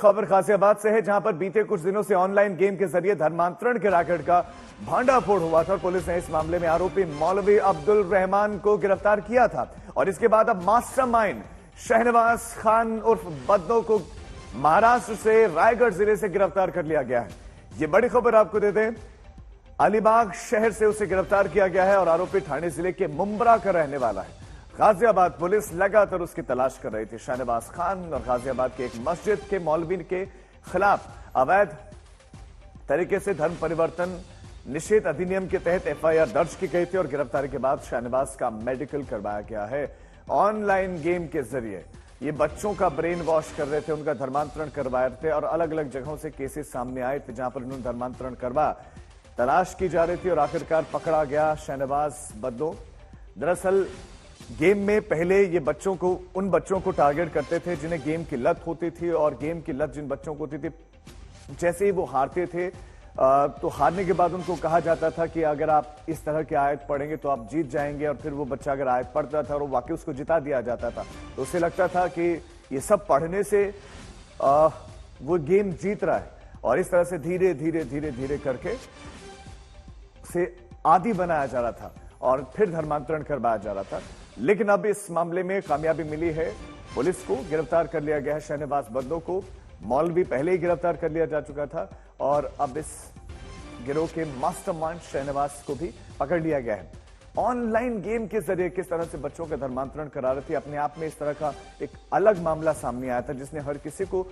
खबर गाजियाबाद से है, जहां पर बीते कुछ दिनों से ऑनलाइन गेम के जरिए धर्मांतरण के रैकेट का भांडाफोड़ हुआ था। पुलिस ने इस मामले में आरोपी मौलवी अब्दुल रहमान को गिरफ्तार किया था और इसके बाद अब मास्टरमाइंड शहनवाज खान उर्फ बद्दो को महाराष्ट्र से रायगढ़ जिले से गिरफ्तार कर लिया गया है। यह बड़ी खबर आपको दे दें, अलीबाग शहर से उसे गिरफ्तार किया गया है और आरोपी ठाणे जिले के मुंब्रा का रहने वाला है। गाजियाबाद पुलिस लगातार उसकी तलाश कर रही थी। शहनवाज खान और गाजियाबाद के एक मस्जिद के मौलवी के खिलाफ अवैध तरीके से धर्म परिवर्तन निषेध अधिनियम के तहत एफआईआर दर्ज की गई थी और गिरफ्तारी के बाद शहनवाज का मेडिकल करवाया गया है। ऑनलाइन गेम के जरिए ये बच्चों का ब्रेन वॉश कर रहे थे, उनका धर्मांतरण करवा रहे थे और अलग अलग जगहों से केसेस सामने आए थे जहां पर उन्होंने धर्मांतरण करवा तलाश की जा रही थी और आखिरकार पकड़ा गया शहनवाज बद्दो। दरअसल गेम में पहले ये उन बच्चों को टारगेट करते थे जिन्हें गेम की लत होती थी और गेम की लत जिन बच्चों को होती थी, जैसे ही वो हारते थे तो हारने के बाद उनको कहा जाता था कि अगर आप इस तरह की आयत पढ़ेंगे तो आप जीत जाएंगे और फिर वो बच्चा अगर आयत पढ़ता था और वाकई उसको जिता दिया जाता था तो उसे लगता था कि ये सब पढ़ने से वो गेम जीत रहा है और इस तरह से धीरे धीरे धीरे धीरे करके से आदी बनाया जा रहा था और फिर धर्मांतरण करवाया जा रहा था। लेकिन अब इस मामले में कामयाबी मिली है, पुलिस को गिरफ्तार कर लिया गया है। शहनवाज बद्दो को मौलवी पहले ही गिरफ्तार कर लिया जा चुका था और अब इस गिरोह के मास्टरमाइंड शहनवाज को भी पकड़ लिया गया है। ऑनलाइन गेम के जरिए किस तरह से बच्चों का धर्मांतरण करा रही थी, अपने आप में इस तरह का एक अलग मामला सामने आया था जिसने हर किसी को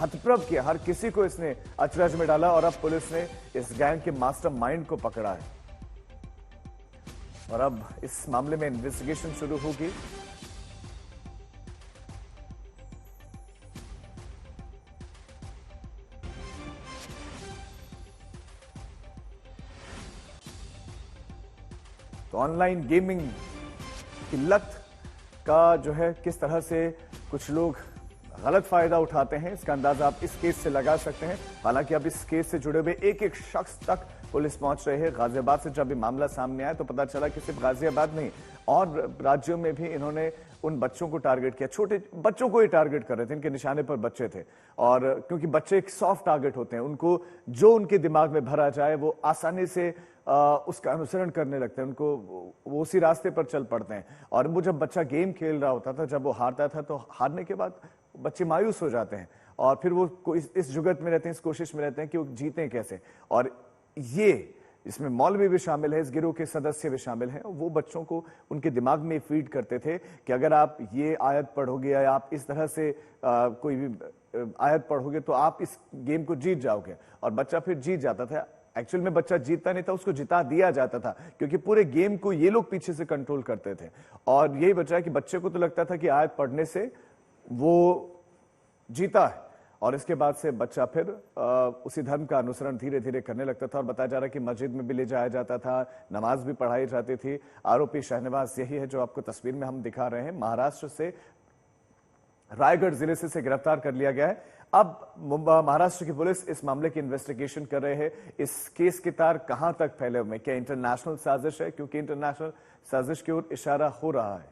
हतप्रभ किया, हर किसी को इसने अचरज में डाला और अब पुलिस ने इस गैंग के मास्टरमाइंड को पकड़ा है और अब इस मामले में इन्वेस्टिगेशन शुरू होगी। तो ऑनलाइन गेमिंग की लत का जो है किस तरह से कुछ लोग गलत फायदा उठाते हैं, इसका अंदाजा आप इस केस से लगा सकते हैं। हालांकि अब इस केस से जुड़े हुए एक एक शख्स तक पुलिस पहुंच रही है। गाजियाबाद से जब ये मामला सामने आया तो पता चला कि सिर्फ गाजियाबाद नहीं और राज्यों में भी इन्होंने उन बच्चों को टारगेट किया, छोटे बच्चों को ही टारगेट कर रहे थे, इनके निशाने पर बच्चे थे और क्योंकि बच्चे एक सॉफ्ट टारगेट होते हैं, उनको जो उनके दिमाग में भरा जाए वो आसानी से उसका अनुसरण करने लगते हैं, उनको वो उसी रास्ते पर चल पड़ते हैं। और वो जब बच्चा गेम खेल रहा होता था, जब वो हारता था तो हारने के बाद बच्चे मायूस हो जाते हैं और फिर वो इस जुगत में रहते हैं, इस कोशिश में रहते हैं कि वो जीतें कैसे। और ये इसमें मौलवी भी शामिल है, इस गिरोह के सदस्य भी शामिल हैं। वो बच्चों को उनके दिमाग में फीड करते थे कि अगर आप ये आयत पढ़ोगे या आप इस तरह से कोई भी आयत पढ़ोगे तो आप इस गेम को जीत जाओगे और बच्चा फिर जीत जाता था। एक्चुअल में बच्चा जीतता नहीं था, उसको जिता दिया जाता था क्योंकि पूरे गेम को ये लोग पीछे से कंट्रोल करते थे। और यही वजह है कि बच्चे को तो लगता था कि आयत पढ़ने से वो जीता है और इसके बाद से बच्चा फिर उसी धर्म का अनुसरण धीरे धीरे करने लगता था और बताया जा रहा है कि मस्जिद में भी ले जाया जाता था, नमाज भी पढ़ाई जाती थी। आरोपी शहनवाज यही है जो आपको तस्वीर में हम दिखा रहे हैं। महाराष्ट्र से रायगढ़ जिले से इसे गिरफ्तार कर लिया गया है। अब महाराष्ट्र की पुलिस इस मामले की इन्वेस्टिगेशन कर रहे हैं। इस केस के तार कहां तक फैले हुए हैं, क्या इंटरनेशनल साजिश है, क्योंकि इंटरनेशनल साजिश की ओर इशारा हो रहा है।